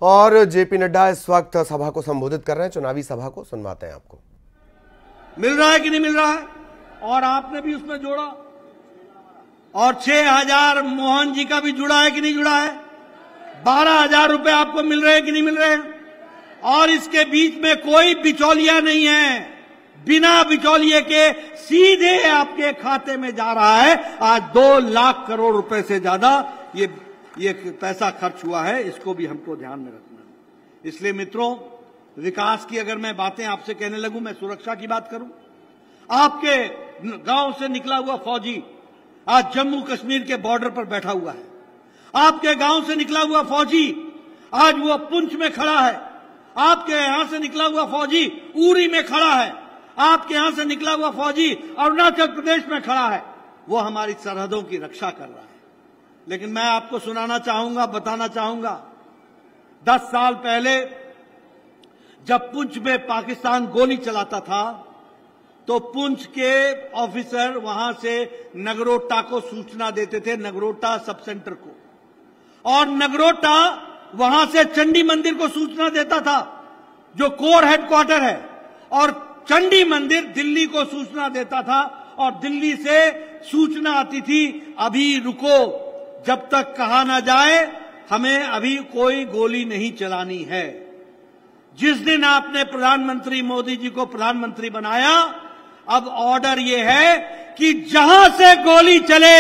और जेपी नड्डा इस वक्त सभा को संबोधित कर रहे हैं, चुनावी सभा को सुनवाते हैं आपको। मिल रहा है कि नहीं मिल रहा है? और आपने भी उसमें जोड़ा, और 6,000 मोहन जी का भी जुड़ा है कि नहीं जुड़ा है? 12,000 रुपए आपको मिल रहे हैं कि नहीं मिल रहे हैं? और इसके बीच में कोई बिचौलिया नहीं है, बिना बिचौलिए के सीधे आपके खाते में जा रहा है। आज 2 लाख करोड़ रुपए से ज्यादा ये पैसा खर्च हुआ है, इसको भी हमको ध्यान में रखना है। इसलिए मित्रों, विकास की अगर मैं बातें आपसे कहने लगूं, मैं सुरक्षा की बात करूं, आपके गांव से निकला हुआ फौजी आज जम्मू कश्मीर के बॉर्डर पर बैठा हुआ है। आपके गांव से निकला हुआ फौजी आज वो पुंछ में खड़ा है। आपके यहां से निकला हुआ फौजी उरी में खड़ा है। आपके यहां से निकला हुआ फौजी अरुणाचल प्रदेश में खड़ा है। वो हमारी सरहदों की रक्षा कर रहा है। लेकिन मैं आपको सुनाना चाहूंगा, बताना चाहूंगा, 10 साल पहले जब पुंछ में पाकिस्तान गोली चलाता था तो पुंछ के ऑफिसर वहां से नगरोटा को सूचना देते थे, नगरोटा सब सेंटर को, और नगरोटा वहां से चंडी मंदिर को सूचना देता था जो कोर हेडक्वार्टर है, और चंडी मंदिर दिल्ली को सूचना देता था, और दिल्ली से सूचना आती थी अभी रुको, जब तक कहा ना जाए हमें अभी कोई गोली नहीं चलानी है। जिस दिन आपने प्रधानमंत्री मोदी जी को प्रधानमंत्री बनाया, अब ऑर्डर यह है कि जहां से गोली चले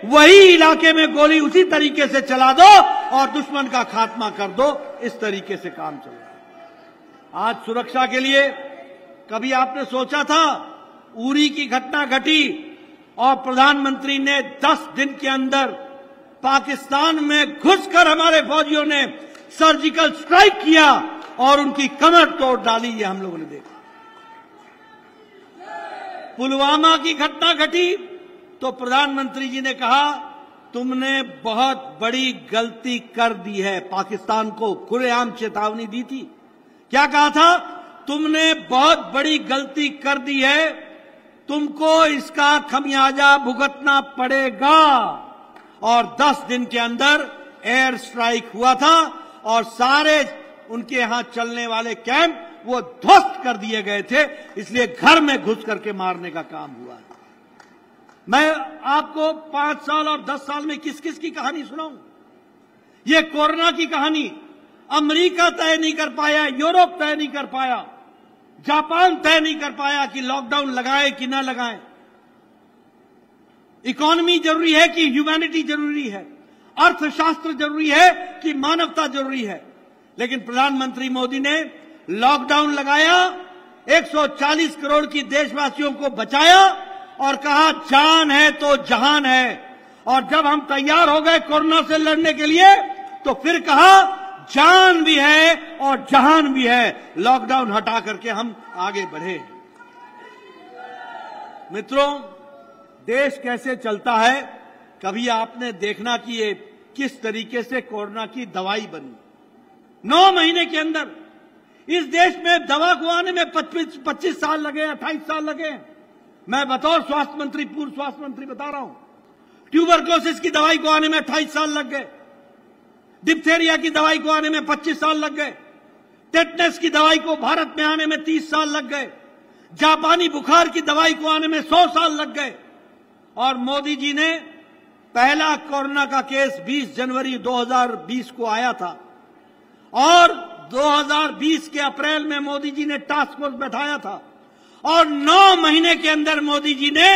वही इलाके में गोली उसी तरीके से चला दो और दुश्मन का खात्मा कर दो। इस तरीके से काम चल रहा है। आज सुरक्षा के लिए कभी आपने सोचा था? उरी की घटना घटी और प्रधानमंत्री ने 10 दिन के अंदर पाकिस्तान में घुसकर हमारे फौजियों ने सर्जिकल स्ट्राइक किया और उनकी कमर तोड़ डाली। ये हम लोगों ने देखा। पुलवामा की घटना घटी तो प्रधानमंत्री जी ने कहा तुमने बहुत बड़ी गलती कर दी है। पाकिस्तान को खुलेआम चेतावनी दी थी। क्या कहा था? तुमने बहुत बड़ी गलती कर दी है, तुमको इसका खमियाजा भुगतना पड़ेगा। और 10 दिन के अंदर एयर स्ट्राइक हुआ था और सारे उनके यहां चलने वाले कैंप वो ध्वस्त कर दिए गए थे। इसलिए घर में घुस करके मारने का काम हुआ। मैं आपको 5 साल और 10 साल में किस किस की कहानी सुनाऊं? ये कोरोना की कहानी अमेरिका तय नहीं कर पाया, यूरोप तय नहीं कर पाया, जापान तय नहीं कर पाया कि लॉकडाउन लगाए कि ना लगाए। इकोनॉमी जरूरी है कि ह्यूमैनिटी जरूरी है, अर्थशास्त्र जरूरी है कि मानवता जरूरी है। लेकिन प्रधानमंत्री मोदी ने लॉकडाउन लगाया, 140 करोड़ की देशवासियों को बचाया और कहा जान है तो जहान है। और जब हम तैयार हो गए कोरोना से लड़ने के लिए तो फिर कहा जान भी है और जहान भी है। लॉकडाउन हटा करके हम आगे बढ़े। मित्रों, देश कैसे चलता है कभी आपने देखना कि ये किस तरीके से कोरोना की दवाई बनी। 9 महीने के अंदर इस देश में दवा को आने में 25 साल लगे, 28 साल लगे। मैं बतौर स्वास्थ्य मंत्री, पूर्व स्वास्थ्य मंत्री बता रहा हूं, ट्यूबरक्लोसिस की दवाई को आने में 28 साल लग गए, डिप्थेरिया की दवाई को आने में 25 साल लग गए, टेटनस की दवाई को भारत में आने में 30 साल लग गए, जापानी बुखार की दवाई को आने में 100 साल लग गए। और मोदी जी ने पहला कोरोना का केस 20 जनवरी 2020 को आया था और 2020 के अप्रैल में मोदी जी ने टास्क फोर्स बैठाया था और 9 महीने के अंदर मोदी जी ने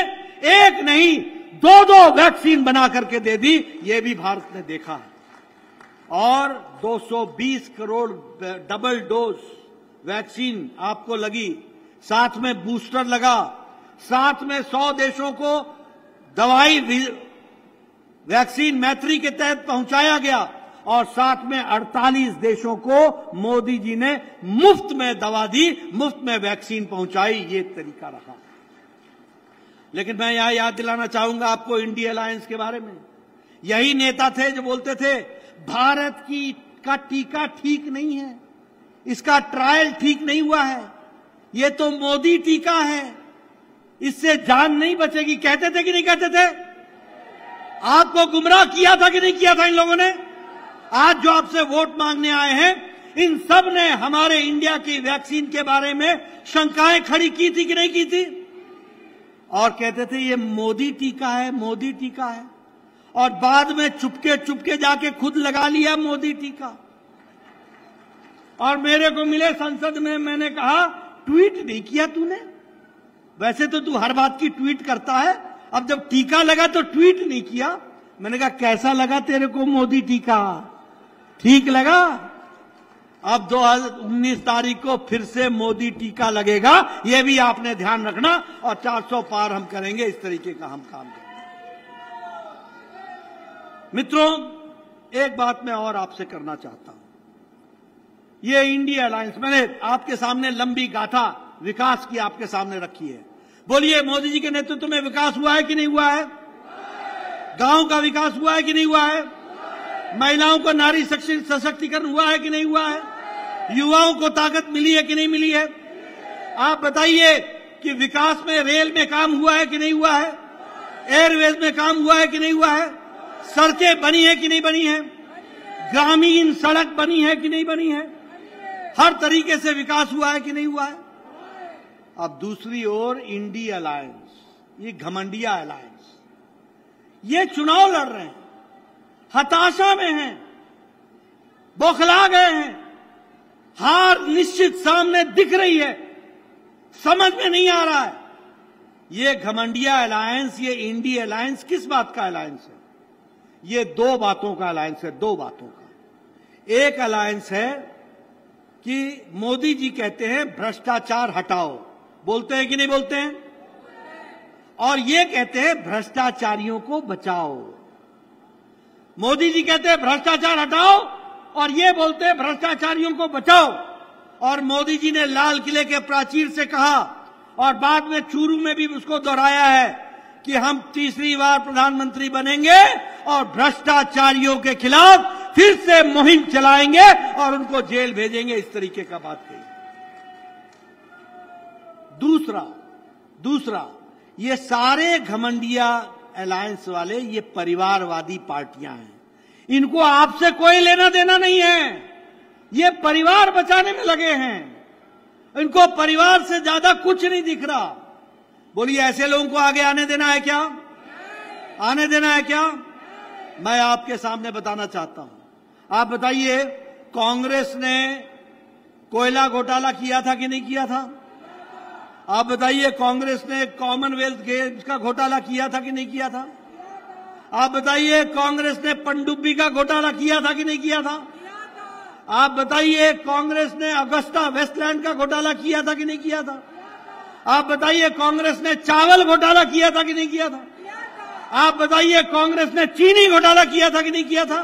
एक नहीं 2 वैक्सीन बना करके दे दी। ये भी भारत ने देखा है। और 220 करोड़ डबल डोज वैक्सीन आपको लगी, साथ में बूस्टर लगा, साथ में 100 देशों को दवाई वैक्सीन मैत्री के तहत पहुंचाया गया और साथ में 48 देशों को मोदी जी ने मुफ्त में दवा दी, मुफ्त में वैक्सीन पहुंचाई। ये तरीका रहा। लेकिन मैं यहां याद दिलाना चाहूंगा आपको इंडिया अलायंस के बारे में। यही नेता थे जो बोलते थे भारत का टीका ठीक नहीं है, इसका ट्रायल ठीक नहीं हुआ है, ये तो मोदी टीका है, इससे जान नहीं बचेगी। कहते थे कि नहीं कहते थे? आपको गुमराह किया था कि नहीं किया था इन लोगों ने? आज जो आपसे वोट मांगने आए हैं, इन सब ने हमारे इंडिया की वैक्सीन के बारे में शंकाएं खड़ी की थी कि नहीं की थी? और कहते थे ये मोदी टीका है, मोदी टीका है, और बाद में चुपके चुपके जाके खुद लगा लिया मोदी टीका। और मेरे को मिले संसद में, मैंने कहा ट्वीट नहीं किया तूने? वैसे तो तू हर बात की ट्वीट करता है, अब जब टीका लगा तो ट्वीट नहीं किया। मैंने कहा कैसा लगा तेरे को मोदी टीका? ठीक लगा? अब 2019 तारीख को फिर से मोदी टीका लगेगा, यह भी आपने ध्यान रखना, और 400 पार हम करेंगे। इस तरीके का हम काम करेंगे। मित्रों, एक बात मैं और आपसे करना चाहता हूं। ये इंडिया अलायंस, मैंने आपके सामने लंबी गाथा विकास की आपके सामने रखी है। बोलिए, मोदी जी के नेतृत्व में विकास हुआ है कि नहीं हुआ है? गांव का विकास हुआ है कि नहीं हुआ है? महिलाओं को नारी सशक्तिकरण हुआ है कि नहीं हुआ है? युवाओं को ताकत मिली है कि नहीं मिली है? आप बताइए कि विकास में रेल में काम हुआ है कि नहीं हुआ है? एयरवेज में काम हुआ है कि नहीं हुआ है? सड़कें बनी है कि नहीं बनी है? ग्रामीण सड़क बनी है कि नहीं बनी है? हर तरीके से विकास हुआ है कि नहीं हुआ है? अब दूसरी ओर इंडिया अलायंस, ये घमंडिया अलायंस, ये चुनाव लड़ रहे हैं, हताशा में हैं, बौखला गए हैं, हार निश्चित सामने दिख रही है, समझ में नहीं आ रहा है। ये घमंडिया अलायंस, ये इंडिया अलायंस किस बात का अलायंस है? ये दो बातों का अलायंस है, दो बातों का। एक अलायंस है कि मोदी जी कहते हैं भ्रष्टाचार हटाओ, बोलते हैं कि नहीं बोलते हैं? और ये कहते हैं भ्रष्टाचारियों को बचाओ। मोदी जी कहते हैं भ्रष्टाचार हटाओ, और ये बोलते हैं भ्रष्टाचारियों को बचाओ। और मोदी जी ने लाल किले के प्राचीर से कहा, और बाद में चूरू में भी उसको दोहराया है कि हम तीसरी बार प्रधानमंत्री बनेंगे और भ्रष्टाचारियों के खिलाफ फिर से मुहिम चलाएंगे और उनको जेल भेजेंगे। इस तरीके का बात कही। दूसरा, ये सारे घमंडिया अलायंस वाले ये परिवारवादी पार्टियां हैं, इनको आपसे कोई लेना देना नहीं है। ये परिवार बचाने में लगे हैं, इनको परिवार से ज्यादा कुछ नहीं दिख रहा। बोलिए, ऐसे लोगों को आगे आने देना है क्या? आने देना है क्या? मैं आपके सामने बताना चाहता हूं। आप बताइए, कांग्रेस ने कोयला घोटाला किया था कि नहीं किया था? आप बताइए, कांग्रेस ने कॉमनवेल्थ गेम्स का घोटाला किया था कि नहीं किया था? आप बताइए, कांग्रेस ने पनडुब्बी का घोटाला किया था कि नहीं किया था? आप बताइए, कांग्रेस ने अगस्ता वेस्टलैंड का घोटाला किया था कि नहीं किया था? आप बताइए, कांग्रेस ने चावल घोटाला किया था कि नहीं किया था? आप बताइए, कांग्रेस ने चीनी घोटाला किया था कि नहीं किया था?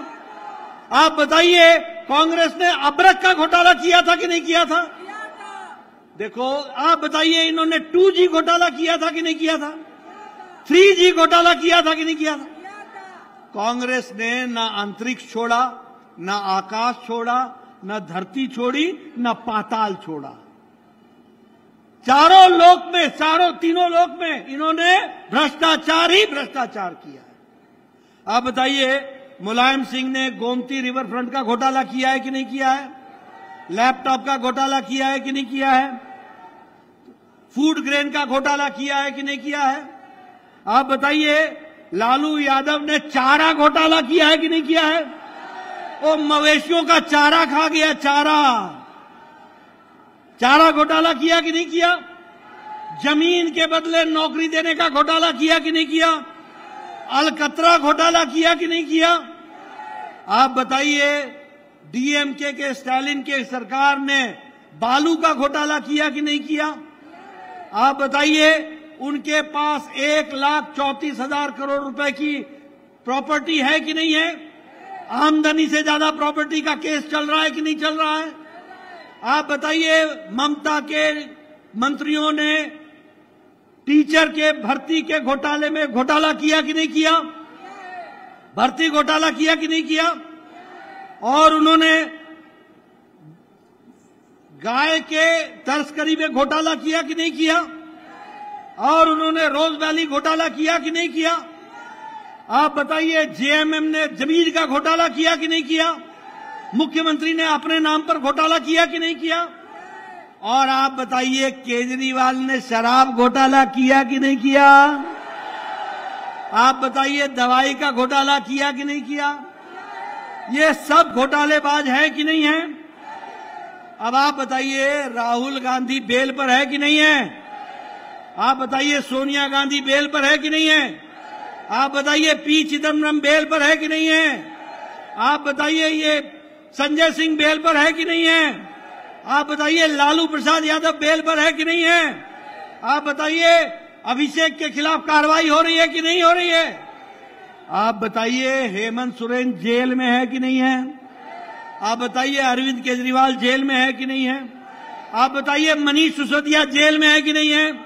आप बताइए, कांग्रेस ने अबरक का घोटाला किया था कि नहीं किया था? देखो, आप बताइए, इन्होंने 2G घोटाला किया था कि नहीं किया था? 3G घोटाला किया था कि नहीं किया था? कांग्रेस ने ना अंतरिक्ष छोड़ा, ना आकाश छोड़ा, ना धरती छोड़ी, ना पाताल छोड़ा। तीनों लोक में इन्होंने भ्रष्टाचार ही भ्रष्टाचार किया है। आप बताइए, मुलायम सिंह ने गोमती रिवर फ्रंट का घोटाला किया है कि नहीं किया है? लैपटॉप का घोटाला किया है कि नहीं किया है? फूड ग्रेन का घोटाला किया है कि नहीं किया है? आप बताइए, लालू यादव ने चारा घोटाला किया है कि नहीं किया है? वो मवेशियों का चारा खा गया, चारा घोटाला किया कि नहीं किया? जमीन के बदले नौकरी देने का घोटाला किया कि नहीं किया? अलकतरा घोटाला किया कि नहीं किया? आप बताइए, डीएमके के स्टालिन के सरकार ने बालू का घोटाला किया कि नहीं किया? आप बताइए, उनके पास 1,34,000 करोड़ रुपए की प्रॉपर्टी है कि नहीं है? आमदनी से ज्यादा प्रॉपर्टी का केस चल रहा है कि नहीं चल रहा है? आप बताइए, ममता के मंत्रियों ने टीचर के भर्ती के घोटाले में घोटाला किया कि नहीं किया? भर्ती घोटाला किया कि नहीं किया? और उन्होंने गाय के तस्करी में घोटाला किया कि नहीं किया? और उन्होंने रोज वैली घोटाला किया कि नहीं किया? आप बताइए, जेएमएम ने जमीन का घोटाला किया कि नहीं किया? मुख्यमंत्री ने अपने नाम पर घोटाला किया कि नहीं किया? और आप बताइए केजरीवाल ने शराब घोटाला किया कि नहीं किया? आप बताइए दवाई का घोटाला किया कि नहीं किया? ये सब घोटालेबाज हैं कि नहीं हैं? अब आप बताइए राहुल गांधी बेल पर है कि नहीं है? आप बताइए सोनिया गांधी बेल पर है कि नहीं है? आप बताइए पी चिदम्बरम बेल पर है कि नहीं है? आप बताइए ये संजय सिंह बेल पर है कि नहीं है? आप बताइए लालू प्रसाद यादव बेल पर है कि नहीं है? आप बताइए अभिषेक के खिलाफ कार्रवाई हो रही है कि नहीं हो रही है? आप बताइए हेमंत सोरेन जेल में है कि नहीं है? आप बताइए अरविंद केजरीवाल जेल में है कि नहीं है? आप बताइए मनीष सिसोदिया जेल में है कि नहीं है?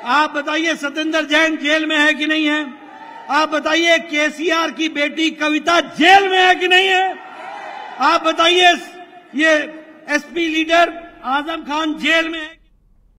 आप बताइए सत्येंद्र जैन जेल में है कि नहीं है? आप बताइए केसीआर की बेटी कविता जेल में है कि नहीं है? आप बताइए ये SP leader Azam Khan jail में है।